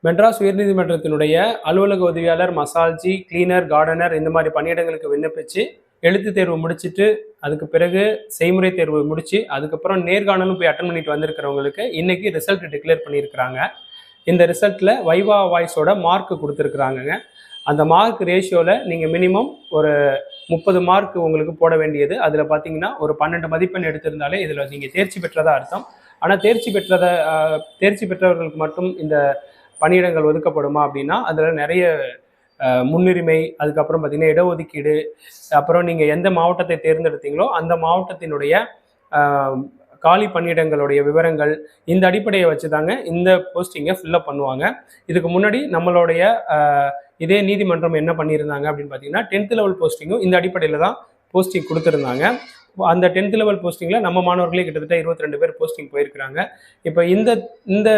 மெட்ராஸ் உயர்நீதிமன்றத்தினுடைய அலுவலக உதவியாளர், மசால்ஜி, cleaner, gardener இந்த மாதிரி பணியிடங்களுக்கு விண்ணப்பிச்சு எழுத்து தேர்வு முடிச்சுட்டு அதுக்கு பிறகு செய்முறை தேர்வு முடிச்சு அதுக்கப்புறம் நேர்காணலும் போய் அட்டன் பண்ணிட்டு வந்திருக்கிறவங்களுக்கு இன்னைக்கு ரிசல்ட் டிக்ளேர் பண்ணியிருக்கிறாங்க. இந்த ரிசல்ட்டில் வைவா வாய்ஸோட மார்க் கொடுத்துருக்குறாங்கங்க. அந்த மார்க் ரேஷியோவில் நீங்கள் மினிமம் ஒரு 30 மார்க் உங்களுக்கு போட வேண்டியது. அதில் பார்த்தீங்கன்னா ஒரு 12 மதிப்பெண் எடுத்திருந்தாலே இதில் நீங்கள் தேர்ச்சி பெற்றதாக அர்த்தம். ஆனால் தேர்ச்சி பெற்றவர்களுக்கு மட்டும் இந்த பணியிடங்கள் ஒதுக்கப்படுமா அப்படின்னா அதில் நிறைய முன்னுரிமை, அதுக்கப்புறம் பார்த்தீங்கன்னா இடஒதுக்கீடு, அப்புறம் நீங்கள் எந்த மாவட்டத்தை தேர்ந்தெடுத்தீங்களோ அந்த மாவட்டத்தினுடைய காலி பணியிடங்களுடைய விவரங்கள் இந்த அடிப்படையை வச்சு தாங்க இந்த போஸ்டிங்கை ஃபில்லப் பண்ணுவாங்க. இதுக்கு முன்னாடி நம்மளுடைய இதே நீதிமன்றம் என்ன பண்ணியிருந்தாங்க அப்படின்னு பார்த்தீங்கன்னா 10th லெவல் போஸ்டிங்கும் இந்த அடிப்படையில் தான் போஸ்டிங் கொடுத்துருந்தாங்க. அந்த 10th லெவல் போஸ்டிங்கில் நம்ம மாணவர்களே கிட்டத்தட்ட 22 பேர் போஸ்டிங் போயிருக்கிறாங்க. இப்போ இந்த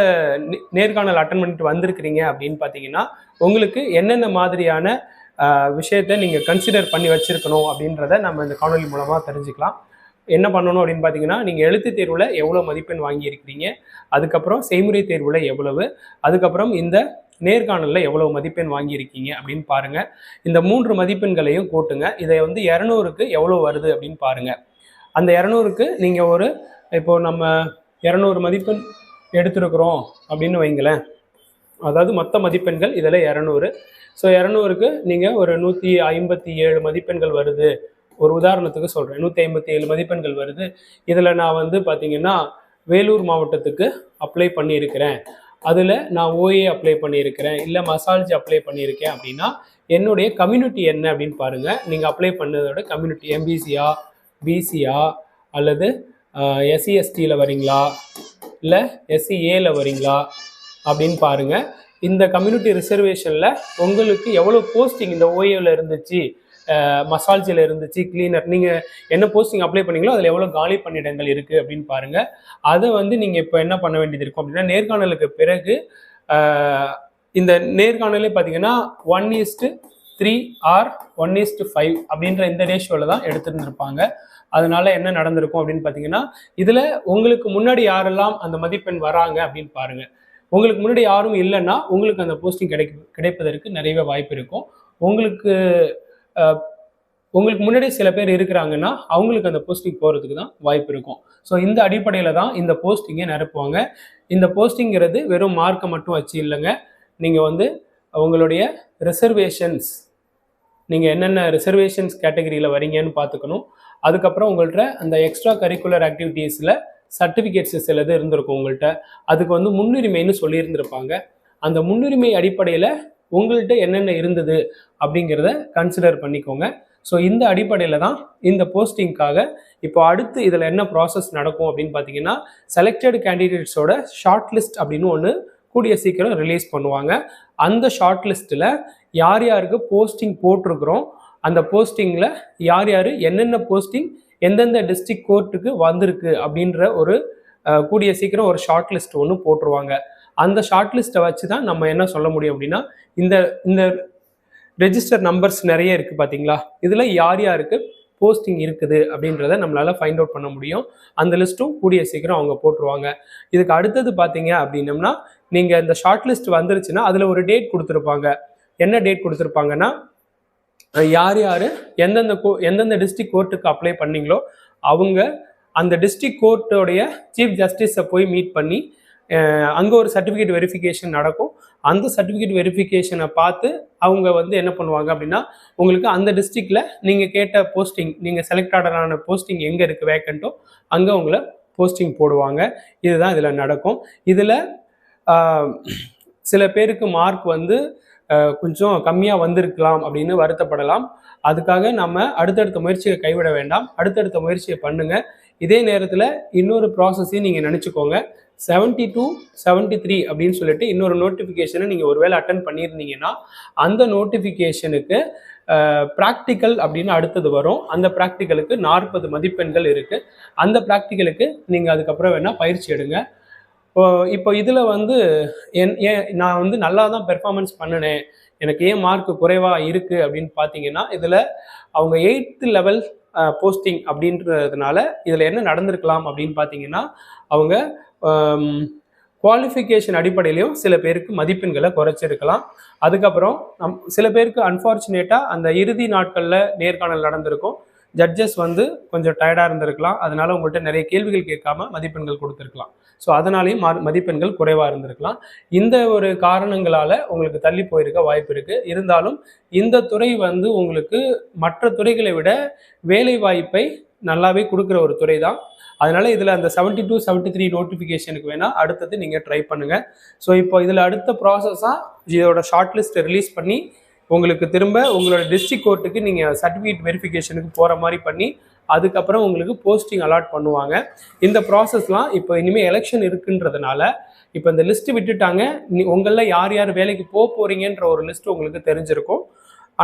நேர்காணல் அட்டன் பண்ணிட்டு வந்திருக்கிறீங்க அப்படின்னு பார்த்தீங்கன்னா உங்களுக்கு என்னென்ன மாதிரியான விஷயத்தை நீங்கள் கன்சிடர் பண்ணி வச்சுருக்கணும் அப்படின்றத நம்ம இந்த காணொலி மூலமாக தெரிஞ்சுக்கலாம். என்ன பண்ணணும் அப்படின்னு பார்த்தீங்கன்னா, நீங்கள் எழுத்து தேர்வில் எவ்வளோ மதிப்பெண் வாங்கியிருக்கிறீங்க, அதுக்கப்புறம் செய்முறை தேர்வில் எவ்வளவு, அதுக்கப்புறம் இந்த நேர்காணலில் எவ்வளோ மதிப்பெண் வாங்கியிருக்கீங்க அப்படின்னு பாருங்கள். இந்த 3 மதிப்பெண்களையும் கூட்டுங்க. இதை வந்து 200க்கு எவ்வளோ வருது அப்படின்னு பாருங்கள். அந்த 200க்கு நீங்கள் இப்போது நம்ம 200 மதிப்பெண் எடுத்துருக்குறோம் அப்படின்னு வைங்களேன். அதாவது மொத்த மதிப்பெண்கள் இதில் 200. ஸோ 200க்கு நீங்கள் ஒரு 157 மதிப்பெண்கள் வருது. ஒரு உதாரணத்துக்கு சொல்கிறேன், 157 மதிப்பெண்கள் வருது. இதில் நான் வந்து பார்த்தீங்கன்னா வேலூர் மாவட்டத்துக்கு அப்ளை பண்ணியிருக்கிறேன், அதில் நான் ஓஏ அப்ளை பண்ணியிருக்கிறேன், இல்லை மசால்ஜி அப்ளை பண்ணியிருக்கேன் அப்படின்னா என்னுடைய கம்யூனிட்டி என்ன அப்படின்னு பாருங்கள். நீங்கள் அப்ளை பண்ணதோட கம்யூனிட்டி எம்பிசியா, பிசியா, அல்லது எஸ்சிஎஸ்டியில் வரீங்களா, இல்லை எஸ்சிஏல வரீங்களா அப்படின்னு பாருங்கள். இந்த கம்யூனிட்டி ரிசர்வேஷனில் உங்களுக்கு எவ்வளோ போஸ்டிங் இந்த ஓஏவில் இருந்துச்சு, மசால்ஜியில் இருந்துச்சு, கிளீனர், நீங்கள் என்ன போஸ்டிங் அப்ளை பண்ணீங்களோ அதில் எவ்வளோ காலி பணியிடங்கள் இருக்குது அப்படின்னு பாருங்கள். அதை வந்து நீங்கள் இப்போ என்ன பண்ண வேண்டியது இருக்கும் அப்படின்னா, நேர்காணலுக்கு பிறகு இந்த நேர்காணலே பார்த்தீங்கன்னா 1:3 or 1:5 அப்படின்ற இந்த ரேஷியோவில் தான் எடுத்துருந்துருப்பாங்க. அதனால என்ன நடந்திருக்கும் அப்படின்னு பார்த்தீங்கன்னா, இதில் உங்களுக்கு முன்னாடி யாரெல்லாம் அந்த மதிப்பெண் வராங்க அப்படின்னு பாருங்கள். உங்களுக்கு முன்னாடி யாரும் இல்லைன்னா உங்களுக்கு அந்த போஸ்டிங் கிடைப்பதற்கு நிறைய வாய்ப்பு இருக்கும். உங்களுக்கு முன்னாடி சில பேர் இருக்கிறாங்கன்னா அவங்களுக்கு அந்த போஸ்டிங் போகிறதுக்கு தான் வாய்ப்பு இருக்கும். ஸோ இந்த அடிப்படையில் தான் இந்த போஸ்டிங்கை நிரப்புவாங்க. இந்த போஸ்டிங்கிறது வெறும் மார்க்கை மட்டும் வச்சு இல்லைங்க. நீங்கள் வந்து உங்களுடைய ரிசர்வேஷன்ஸ், நீங்கள் என்னென்ன ரிசர்வேஷன்ஸ் கேட்டகரியில் வரீங்கன்னு பார்த்துக்கணும். அதுக்கப்புறம் உங்கள்கிட்ட அந்த எக்ஸ்ட்ரா கரிக்குலர் ஆக்டிவிட்டீஸில் சர்டிஃபிகேட்ஸ் சிலது இருந்திருக்கும் உங்கள்கிட்ட. அதுக்கு வந்து முன்னுரிமைன்னு சொல்லியிருந்திருப்பாங்க. அந்த முன்னுரிமை அடிப்படையில் உங்கள்கிட்ட என்னென்ன இருந்தது அப்படிங்கிறத கன்சிடர் பண்ணிக்கோங்க. ஸோ இந்த அடிப்படையில் தான் இந்த போஸ்டிங்காக இப்போ அடுத்து இதில் என்ன ப்ராசஸ் நடக்கும் அப்படின்னு பார்த்தீங்கன்னா, செலக்டட் கேண்டிடேட்ஸோட ஷார்ட் லிஸ்ட் அப்படின்னு ஒன்று கூடிய சீக்கிரம் ரிலீஸ் பண்ணுவாங்க. அந்த ஷார்ட் லிஸ்ட்டில் யார் யாருக்கு போஸ்டிங் போட்டிருக்கிறோம், அந்த போஸ்டிங்கில் யார் யார் என்னென்ன போஸ்டிங் எந்தெந்த டிஸ்ட்ரிக்ட் கோர்ட்டுக்கு வந்திருக்கு அப்படின்ற ஒரு கூடிய சீக்கிரம் ஒரு ஷார்ட் லிஸ்ட் ஒன்று போட்டுருவாங்க. அந்த ஷார்ட் லிஸ்ட்டை வச்சு தான் நம்ம என்ன சொல்ல முடியும் அப்படின்னா, இந்த ரெஜிஸ்டர் நம்பர்ஸ் நிறைய இருக்குது பார்த்தீங்களா, இதில் யார் யாருக்கு போஸ்டிங் இருக்குது அப்படின்றத நம்மளால் ஃபைண்ட் அவுட் பண்ண முடியும். அந்த லிஸ்ட்டும் கூடிய சீக்கிரம் அவங்க போட்டுருவாங்க. இதுக்கு அடுத்தது பார்த்தீங்க அப்படின்னம்னா, நீங்கள் இந்த ஷார்ட் லிஸ்ட் வந்துருச்சுன்னா அதில் ஒரு டேட் கொடுத்துருப்பாங்க. என்ன டேட் கொடுத்துருப்பாங்கன்னா, யார் யார் எந்தெந்த டிஸ்ட்ரிக்ட் கோர்ட்டுக்கு அப்ளை பண்ணீங்களோ அவங்க அந்த டிஸ்ட்ரிக்ட் கோர்ட்டோடைய சீஃப் ஜஸ்டிஸை போய் மீட் பண்ணி அங்கே ஒரு சர்டிஃபிகேட் வெரிஃபிகேஷன் நடக்கும். அந்த சர்டிஃபிகேட் வெரிஃபிகேஷனை பார்த்து அவங்க வந்து என்ன பண்ணுவாங்க அப்படின்னா, உங்களுக்கு அந்த டிஸ்ட்ரிக்டில் நீங்கள் கேட்ட போஸ்டிங், நீங்கள் செலக்ட் ஆன போஸ்டிங் எங்கே இருக்குது வேக்கண்ட்டோ அங்கே உங்களை போஸ்டிங் போடுவாங்க. இதுதான் இதில் நடக்கும். இதில் சில பேருக்கு மார்க் வந்து கொஞ்சம் கம்மியாக வந்திருக்கலாம் அப்படின்னு வருத்தப்படலாம். அதுக்காக நம்ம அடுத்தடுத்த முயற்சியை கைவிட வேண்டாம். அடுத்தடுத்த முயற்சியை பண்ணுங்கள். இதே நேரத்தில் இன்னொரு ப்ராசஸையும் நீங்கள் நினச்சிக்கோங்க. 72, 73 அப்படின்னு சொல்லிட்டு இன்னொரு நோட்டிஃபிகேஷனை நீங்கள் ஒருவேளை அட்டன் பண்ணியிருந்தீங்கன்னா அந்த நோட்டிஃபிகேஷனுக்கு ப்ராக்டிக்கல் அப்படின்னு அடுத்தது வரும். அந்த ப்ராக்டிக்கலுக்கு 40 மதிப்பெண்கள் இருக்குது. அந்த ப்ராக்டிக்கலுக்கு நீங்கள் அதுக்கப்புறம் வேணால் பயிற்சி எடுங்க. இப்போ இதில் வந்து நான் வந்து நல்லா தான் பெர்ஃபார்மன்ஸ் பண்ணினேன், எனக்கு ஏன் மார்க் குறைவாக இருக்குது அப்படின்னு பார்த்தீங்கன்னா, இதில் அவங்க 8th லெவல் போஸ்டிங் அப்படின்றதுனால இதில் என்ன நடந்திருக்கலாம் அப்படின்னு பார்த்தீங்கன்னா, அவங்க குவாலிஃபிகேஷன் அடிப்படையிலையும் சில பேருக்கு மதிப்பெண்களை குறைச்சிருக்கலாம். அதுக்கப்புறம் சில பேருக்கு அன்ஃபார்ச்சுனேட்டாக அந்த இறுதி நாட்களில் நேர்காணல் நடந்திருக்கும். ஜட்ஜஸ் வந்து கொஞ்சம் டயர்டாக இருந்திருக்கலாம். அதனால உங்கள்கிட்ட நிறைய கேள்விகள் கேட்காம மதிப்பெண்கள் கொடுத்துருக்கலாம். ஸோ அதனாலையும் மதிப்பெண்கள் குறைவாக இருந்திருக்கலாம். இந்த ஒரு காரணங்களால் உங்களுக்கு தள்ளி போயிருக்க வாய்ப்பு இருக்குது. இருந்தாலும் இந்த துறை வந்து உங்களுக்கு மற்ற துறைகளை விட வேலை வாய்ப்பை நல்லாவே கொடுக்குற ஒரு துறை தான். அதனால இதில் அந்த 72, 73 நோட்டிஃபிகேஷனுக்கு வேணால் அடுத்தது நீங்கள் ட்ரை பண்ணுங்கள். ஸோ இப்போ இதில் அடுத்த ப்ராசஸாக இதோட ஷார்ட் லிஸ்ட்டை ரிலீஸ் பண்ணி உங்களுக்கு திரும்ப உங்களோட டிஸ்ட்ரிக்ட் கோர்ட்டுக்கு நீங்கள் சர்டிஃபிகேட் வெரிஃபிகேஷனுக்கு போகிற மாதிரி பண்ணி அதுக்கப்புறம் உங்களுக்கு போஸ்டிங் அலாட் பண்ணுவாங்க. இந்த ப்ராசஸ்லாம் இப்போ இனிமேல் எலெக்ஷன் இருக்குன்றதுனால இப்போ இந்த லிஸ்ட்டு விட்டுட்டாங்க. உங்களில் யார் யார் வேலைக்கு போகிறீங்கன்ற ஒரு லிஸ்ட்டு உங்களுக்கு தெரிஞ்சிருக்கும்.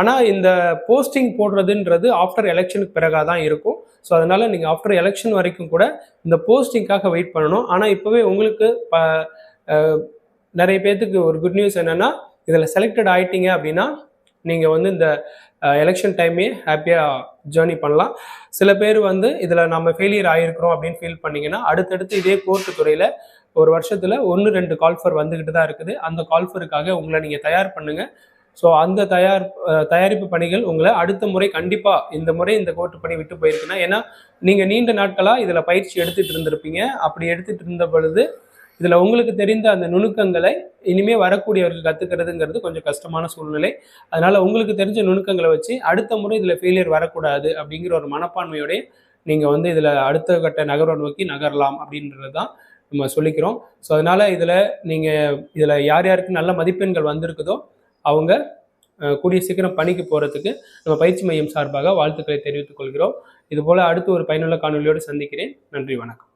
ஆனால் இந்த போஸ்டிங் போடுறதுன்றது ஆஃப்டர் எலெக்ஷனுக்கு பிறகாக தான் இருக்கும். ஸோ அதனால் நீங்கள் ஆஃப்டர் எலெக்ஷன் வரைக்கும் கூட இந்த போஸ்டிங்காக வெயிட் பண்ணணும். ஆனால் இப்போவே உங்களுக்கு நிறைய பேர்த்துக்கு ஒரு குட் நியூஸ் என்னென்னா, இதில் செலக்டட் ஆகிட்டீங்க அப்படின்னா நீங்கள் வந்து இந்த எலெக்ஷன் டைமே ஹாப்பியாக ஜேர்னி பண்ணலாம். சில பேர் வந்து இதில் நம்ம ஃபெயிலியர் ஆகிருக்கிறோம் அப்படின்னு ஃபீல் பண்ணிங்கன்னா அடுத்தடுத்து இதே கோர்ட்டு துறையில் ஒரு வருஷத்தில் 1-2 கால்ஃபர் வந்துக்கிட்டு தான் இருக்குது. அந்த கால்ஃபருக்காக உங்களை நீங்கள் தயார் பண்ணுங்கள். ஸோ அந்த தயாரிப்பு பணிகள் உங்களை அடுத்த முறை கண்டிப்பாக இந்த முறை இந்த கோர்ட்டு பணி விட்டு போயிருக்குன்னா, ஏன்னா நீங்கள் நீண்ட நாட்களாக இதில் பயிற்சி எடுத்துகிட்டு இருந்திருப்பீங்க. அப்படி எடுத்துகிட்டு இருந்த பொழுது இதில் உங்களுக்கு தெரிந்த அந்த நுணுக்கங்களை இனிமேல் வரக்கூடியவர்கள் கற்றுக்கிறதுங்கிறது கொஞ்சம் கஷ்டமான சூழ்நிலை. அதனால் உங்களுக்கு தெரிஞ்ச நுணுக்கங்களை வச்சு அடுத்த முறை இதில் ஃபெயிலியர் வரக்கூடாது அப்படிங்கிற ஒரு மனப்பான்மையோடய நீங்கள் வந்து இதில் அடுத்த கட்ட நகர்வை நோக்கி நகரலாம் அப்படின்றது தான் நம்ம சொல்லிக்கிறோம். ஸோ அதனால் இதில் யார் யாருக்கு நல்ல மதிப்பெண்கள் வந்திருக்குதோ அவங்க கூடிய சீக்கிரம் பணிக்கு போகிறதுக்கு நம்ம பயிற்சி மையம் சார்பாக வாழ்த்துக்களை தெரிவித்துக் கொள்கிறோம். இதுபோல் அடுத்து ஒரு பயனுள்ள காணொலியோடு சந்திக்கிறேன். நன்றி, வணக்கம்.